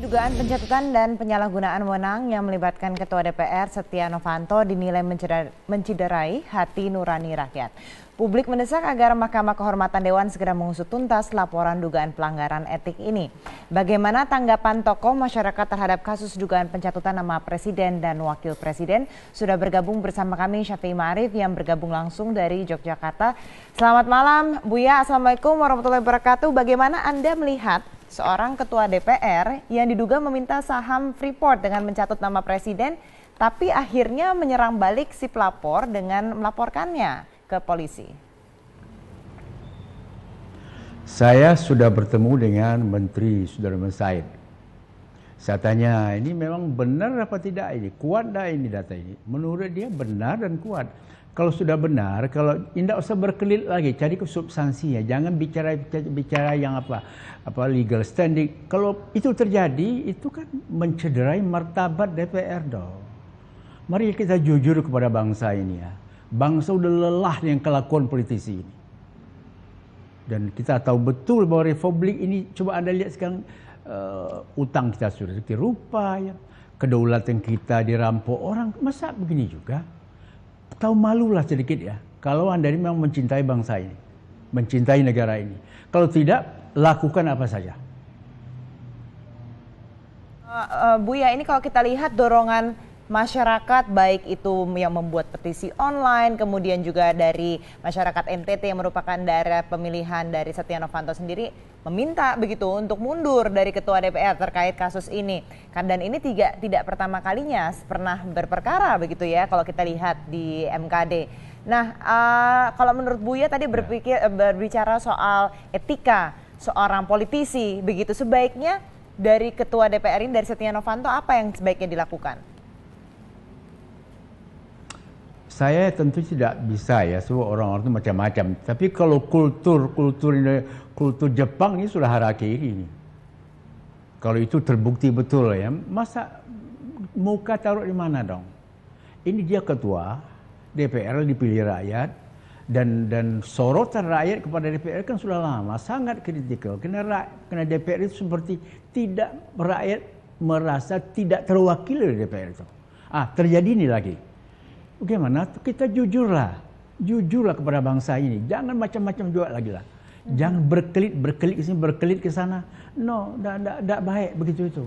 Dugaan pencatutan dan penyalahgunaan wewenang yang melibatkan Ketua DPR Setia Novanto dinilai menciderai hati nurani rakyat. Publik mendesak agar Mahkamah Kehormatan Dewan segera mengusut tuntas laporan dugaan pelanggaran etik ini. Bagaimana tanggapan tokoh masyarakat terhadap kasus dugaan pencatutan nama Presiden dan Wakil Presiden? Sudah bergabung bersama kami Syafi'i Ma'arif yang bergabung langsung dari Yogyakarta. Selamat malam Buya, Assalamualaikum warahmatullahi wabarakatuh. Bagaimana Anda melihat seorang ketua DPR yang diduga meminta saham Freeport dengan mencatut nama presiden, tapi akhirnya menyerang balik si pelapor dengan melaporkannya ke polisi? Saya sudah bertemu dengan Menteri Sudirman Said. Saya tanya, ini memang benar apa tidak ini? Kuat tak ini data ini? Menurut dia benar dan kuat. Kalau sudah benar, kalau tidak usah berkelit lagi, cari ke substansinya. Jangan bicara yang apa legal standing. Kalau itu terjadi, itu kan mencederai martabat DPR dong. Mari kita jujur kepada bangsa ini ya. Bangsa udah lelah dengan kelakuan politisi ini. Dan kita tahu betul bahwa republik ini, coba Anda lihat sekarang, utang kita sudah rupa ya. Kedaulatan kita dirampok orang, masa begini juga? Tahu malulah sedikit ya, kalau Anda ini memang mencintai bangsa ini, mencintai negara ini. Kalau tidak, lakukan apa saja. Buya, ini kalau kita lihat dorongan masyarakat, baik itu yang membuat petisi online, kemudian juga dari masyarakat NTT yang merupakan daerah pemilihan dari Setia Novanto sendiri, meminta begitu untuk mundur dari Ketua DPR terkait kasus ini. Dan ini tidak pertama kalinya pernah berperkara begitu ya kalau kita lihat di MKD. Nah, kalau menurut Buya tadi berbicara soal etika seorang politisi begitu, sebaiknya dari Ketua DPR ini, dari Setia Novanto, apa yang sebaiknya dilakukan? Saya tentu tidak bisa ya, semua orang-orang itu macam-macam. Tapi kalau kultur Jepang ini sudah harakiri ini. Kalau itu terbukti betul ya, masa muka taruh di mana dong? Ini dia ketua DPR dipilih rakyat, dan sorotan rakyat kepada DPR kan sudah lama, sangat kritikal. Karena DPR itu seperti tidak, rakyat merasa tidak terwakili di DPR itu. Terjadi ini lagi. Bagaimana? Kita jujurlah kepada bangsa ini. Jangan macam-macam juga lagi lah. Jangan berkelit ke sini, berkelit ke sana. No, tidak baik begitu itu.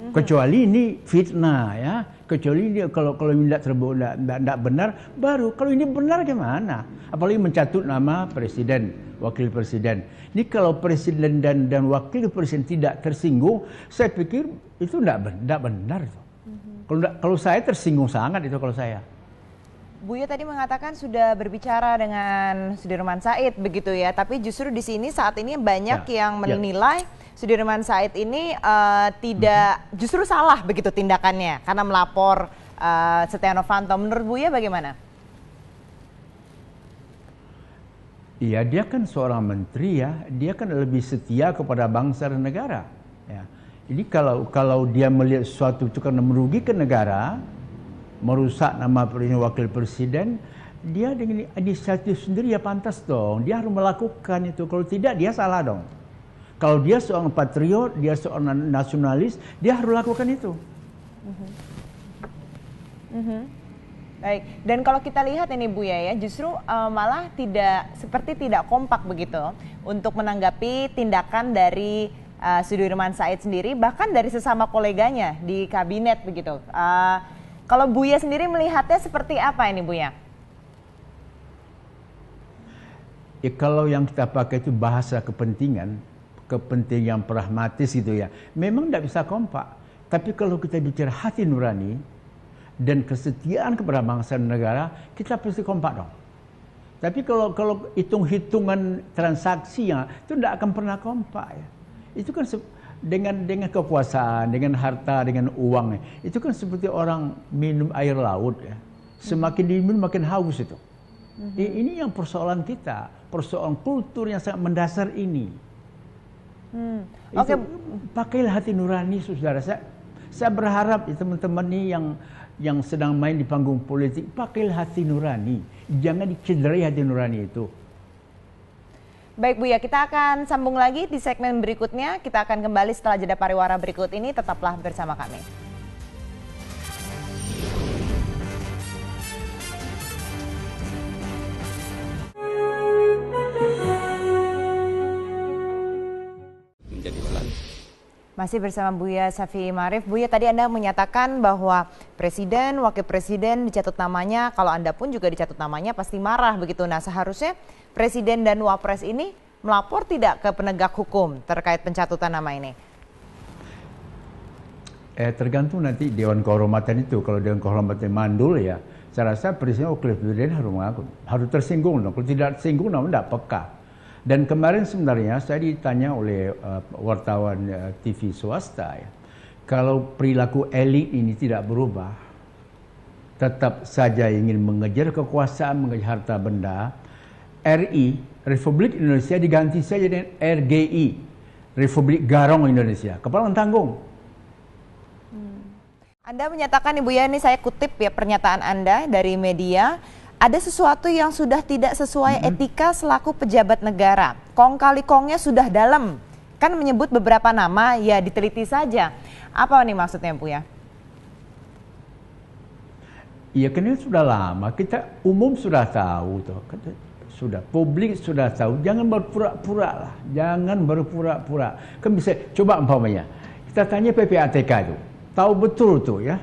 Kecuali ini fitnah ya. Kecuali ini kalau tidak benar, baru. Kalau ini benar gimana? Apalagi mencatut nama presiden, wakil presiden. Ini kalau presiden dan wakil presiden tidak tersinggung, saya pikir itu tidak benar itu. Kalau saya tersinggung sangat itu kalau saya. Buya tadi mengatakan sudah berbicara dengan Sudirman Said begitu ya, tapi justru di sini saat ini banyak yang menilai Sudirman Said ini tidak, justru salah begitu tindakannya karena melapor Setia Novanto. Menurut Buya bagaimana? Iya, dia kan seorang menteri ya, dia kan lebih setia kepada bangsa dan negara. Ya. Jadi kalau dia melihat sesuatu itu karena merugikan negara, merusak nama presiden, wakil presiden, dia dengan inisiatif sendiri ya pantas dong. Dia harus melakukan itu. Kalau tidak, dia salah dong. Kalau dia seorang patriot, dia seorang nasionalis, dia harus lakukan itu. Baik, dan kalau kita lihat ini Buya ya, justru malah tidak kompak begitu untuk menanggapi tindakan dari Sudirman Said sendiri, bahkan dari sesama koleganya di kabinet begitu. Kalau Buya sendiri melihatnya seperti apa ini Buya? Ya, kalau yang kita pakai itu bahasa kepentingan pragmatis gitu ya, memang tidak bisa kompak. Tapi kalau kita bicara hati nurani dan kesetiaan kepada bangsa dan negara, kita pasti kompak dong. Tapi kalau hitung-hitungan transaksinya itu tidak akan pernah kompak ya. Itu kan dengan kekuasaan, dengan harta, dengan uang, itu kan seperti orang minum air laut ya. Semakin diminum makin haus itu. Ini yang persoalan kita, persoalan kultur yang sangat mendasar ini. Pakailah hati nurani, saudara. Saya berharap teman-teman ini yang sedang main di panggung politik, pakailah hati nurani, jangan dicederai hati nurani itu. Baik Buya, kita akan sambung lagi di segmen berikutnya. Kita akan kembali setelah jeda pariwara berikut ini. Tetaplah bersama kami. Masih bersama Buya Syafi'i Ma'arif. Buya, tadi Anda menyatakan bahwa Presiden, Wakil Presiden dicatut namanya, kalau Anda pun juga dicatut namanya pasti marah begitu. Nah, seharusnya Presiden dan Wapres ini melapor tidak ke penegak hukum terkait pencatutan nama ini? Tergantung nanti Dewan Kehormatan itu. Kalau Dewan Kehormatan mandul ya, saya rasa Presiden Wakil Presiden harus mengaku, harus tersinggung. Kalau tidak tersinggung, namanya tidak peka. Dan kemarin sebenarnya saya ditanya oleh wartawan TV swasta, ya, kalau perilaku elit ini tidak berubah, tetap saja ingin mengejar kekuasaan, mengejar harta benda, RI, Republik Indonesia diganti saja dengan RGI, Republik Garong Indonesia, kepala tanggung. Anda menyatakan, Ibu ya, ini saya kutip ya pernyataan Anda dari media, ada sesuatu yang sudah tidak sesuai etika selaku pejabat negara. Kong kali kongnya sudah dalam. Kan menyebut beberapa nama, ya diteliti saja. Apa nih maksudnya, Bu ya? Iya, kan sudah lama. Kita umum sudah tahu tuh. Sudah, publik sudah tahu. Jangan berpura-pura lah. Jangan berpura-pura. Kan bisa, coba umpamanya. Kita tanya PPATK itu. Tahu betul tuh ya.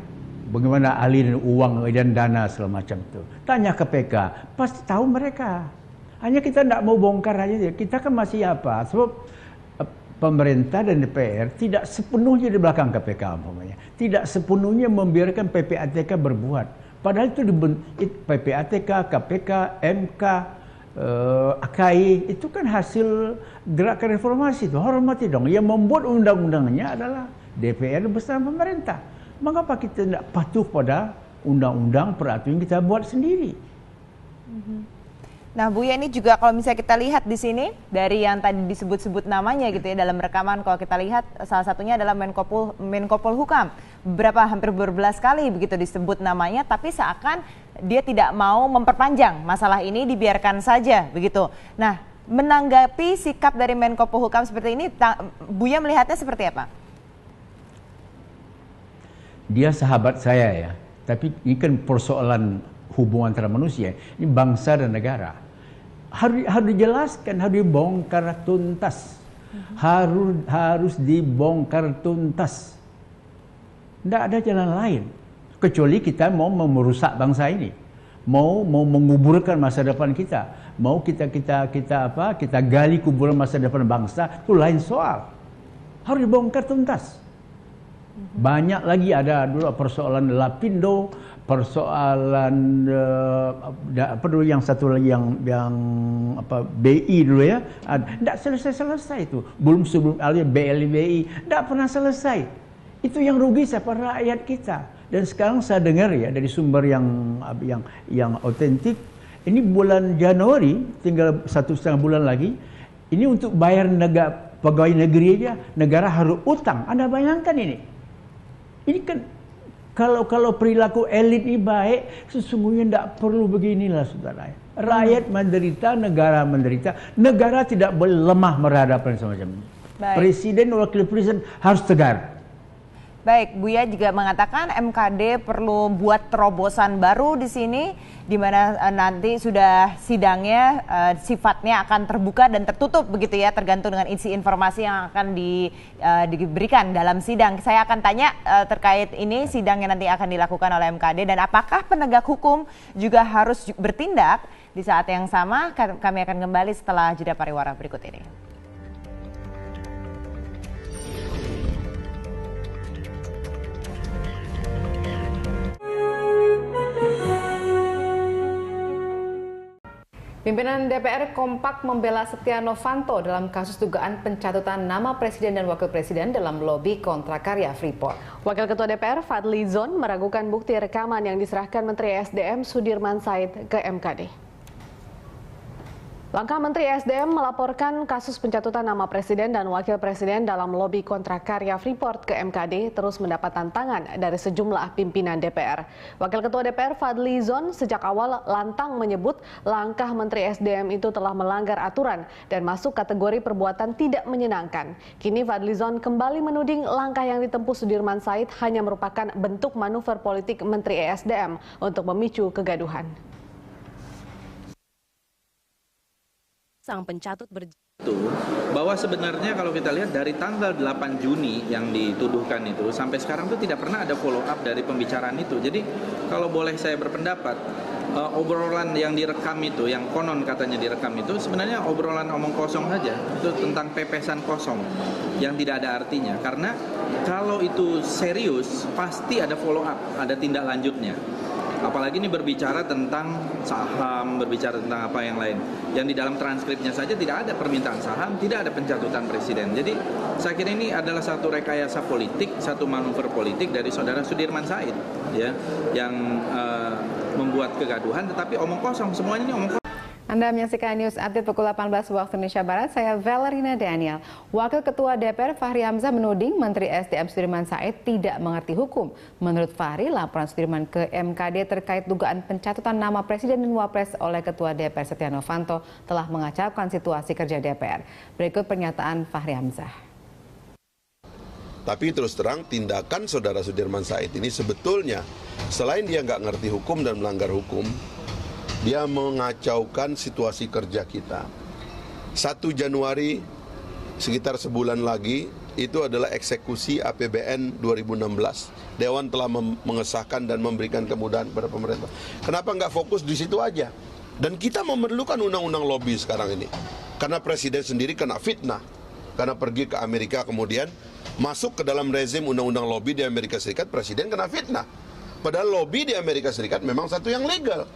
Bagaimana aliran uang dan dana segala macam itu. Tanya ke PK, pasti tahu mereka. Hanya kita tidak mau bongkar aja. Kita kan masih apa? Sebab pemerintah dan DPR tidak sepenuhnya di belakang KPK umpamanya. Tidak sepenuhnya membiarkan PPATK berbuat. Padahal itu PPATK, KPK, MK, AKI itu kan hasil gerakan reformasi itu. Hormati dong. Yang membuat undang-undangnya adalah DPR bersama pemerintah. Mengapa kita tidak patuh pada undang-undang peraturan yang kita buat sendiri? Nah, Buya, ini juga kalau misalnya kita lihat di sini dari yang tadi disebut-sebut namanya gitu ya dalam rekaman, kalau kita lihat salah satunya adalah Menko Polhukam. Hampir berbelas kali begitu disebut namanya, tapi seakan dia tidak mau memperpanjang masalah ini, dibiarkan saja begitu. Nah, menanggapi sikap dari Menko Polhukam seperti ini, Buya melihatnya seperti apa? Dia sahabat saya ya, tapi ini kan persoalan hubungan antara manusia, ini bangsa dan negara. Harus dijelaskan, harus dibongkar tuntas. Harus dibongkar tuntas. Tidak ada jalan lain kecuali kita mau merusak bangsa ini, mau menguburkan masa depan kita, mau kita gali kuburan masa depan bangsa, itu lain soal. Harus dibongkar tuntas. Banyak lagi ada dulu persoalan Lapindo, persoalan yang satu lagi yang BI dulu ya, tidak selesai itu. Belum sebelum BLI tidak pernah selesai. Itu yang rugi siapa? Rakyat kita. Dan sekarang saya dengar ya dari sumber yang otentik, ini bulan Januari tinggal 1,5 bulan lagi, ini untuk bayar pegawai negeri aja negara harus utang. Anda bayangkan ini. Ini kan kalau perilaku elit ini baik, sesungguhnya tidak perlu beginilah saudara. Rakyat menderita, negara tidak boleh lemah berhadapan semacam ini. Baik. Presiden, wakil presiden harus tegar. Baik, Buya juga mengatakan MKD perlu buat terobosan baru di sini, di mana nanti sudah sidangnya sifatnya akan terbuka dan tertutup begitu ya, tergantung dengan isi informasi yang akan diberikan dalam sidang. Saya akan tanya terkait ini sidang yang nanti akan dilakukan oleh MKD dan apakah penegak hukum juga harus bertindak di saat yang sama. Kami akan kembali setelah jeda pariwara berikut ini. Pimpinan DPR kompak membela Setia Novanto dalam kasus dugaan pencatutan nama Presiden dan Wakil Presiden dalam lobi kontrak karya Freeport. Wakil Ketua DPR Fadli Zon meragukan bukti rekaman yang diserahkan Menteri SDM Sudirman Said ke MKD. Langkah Menteri SDM melaporkan kasus pencatutan nama Presiden dan Wakil Presiden dalam lobi kontrak karya Freeport ke MKD terus mendapat tantangan dari sejumlah pimpinan DPR. Wakil Ketua DPR Fadly Zon sejak awal lantang menyebut langkah Menteri SDM itu telah melanggar aturan dan masuk kategori perbuatan tidak menyenangkan. Kini Fadly Zon kembali menuding langkah yang ditempuh Sudirman Said hanya merupakan bentuk manuver politik Menteri ESDM untuk memicu kegaduhan. Sang pencatut bahwa sebenarnya kalau kita lihat dari tanggal 8 Juni yang dituduhkan itu sampai sekarang itu tidak pernah ada follow up dari pembicaraan itu. Jadi kalau boleh saya berpendapat, obrolan yang direkam itu, yang konon katanya direkam itu sebenarnya obrolan omong kosong saja. Itu tentang pepesan kosong yang tidak ada artinya. Karena kalau itu serius pasti ada follow up, ada tindak lanjutnya. Apalagi ini berbicara tentang saham, berbicara tentang apa yang lain. Yang di dalam transkripnya saja tidak ada permintaan saham, tidak ada pencatutan presiden. Jadi saya kira ini adalah satu rekayasa politik, satu manuver politik dari saudara Sudirman Said, ya, yang membuat kegaduhan. Tetapi omong kosong, semuanya ini omong kosong. Anda menyaksikan News Update pukul 18 waktu Indonesia Barat. Saya Valerina Daniel. Wakil Ketua DPR Fahri Hamzah menuding Menteri SDM Sudirman Said tidak mengerti hukum. Menurut Fahri, laporan Sudirman ke MKD terkait dugaan pencatutan nama Presiden dan Wapres oleh Ketua DPR Setia Novanto telah mengacaukan situasi kerja DPR. Berikut pernyataan Fahri Hamzah. Tapi terus terang tindakan saudara Sudirman Said ini sebetulnya selain dia nggak ngerti hukum dan melanggar hukum, dia mengacaukan situasi kerja kita. 1 Januari, sekitar sebulan lagi, itu adalah eksekusi APBN 2016. Dewan telah mengesahkan dan memberikan kemudahan kepada pemerintah. Kenapa nggak fokus di situ aja? Dan kita memerlukan undang-undang lobby sekarang ini. Karena presiden sendiri kena fitnah. Karena pergi ke Amerika kemudian masuk ke dalam rezim undang-undang lobby di Amerika Serikat, presiden kena fitnah. Padahal lobby di Amerika Serikat memang satu yang legal.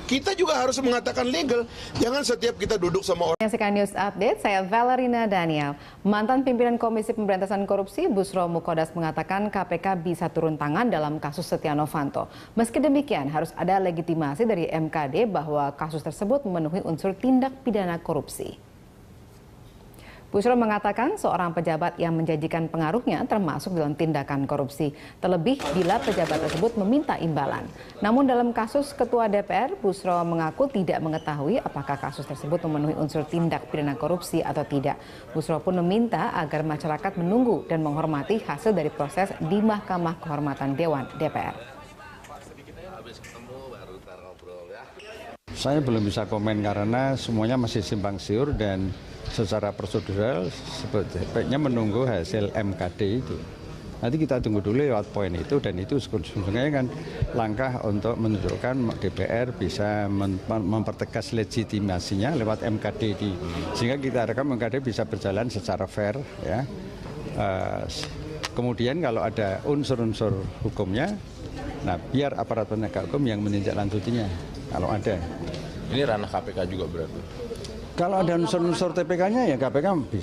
Kita juga harus mengatakan legal. Jangan setiap kita duduk sama orang. Menyaksikan News Update, saya Valerina Daniel. Mantan pimpinan Komisi Pemberantasan Korupsi Busro Mukodas mengatakan KPK bisa turun tangan dalam kasus Setia Novanto. Meski demikian, harus ada legitimasi dari MKD bahwa kasus tersebut memenuhi unsur tindak pidana korupsi. Busro mengatakan seorang pejabat yang menjanjikan pengaruhnya termasuk dalam tindakan korupsi, terlebih bila pejabat tersebut meminta imbalan. Namun dalam kasus Ketua DPR, Busro mengaku tidak mengetahui apakah kasus tersebut memenuhi unsur tindak pidana korupsi atau tidak. Busro pun meminta agar masyarakat menunggu dan menghormati hasil dari proses di Mahkamah Kehormatan Dewan DPR. Saya belum bisa komen karena semuanya masih simpang siur dan secara prosedural sebaiknya menunggu hasil MKD itu. Nanti kita tunggu dulu lewat poin itu, dan itu sebenarnya kan langkah untuk menunjukkan DPR bisa mempertegas legitimasinya lewat MKD sehingga kita harapkan MKD bisa berjalan secara fair, ya. Kemudian kalau ada unsur-unsur hukumnya, nah biar aparat penegak hukum yang menindaklanjutinya kalau ada. Ini ranah KPK juga berarti? Kalau ada unsur-unsur TPK-nya ya KPK bisa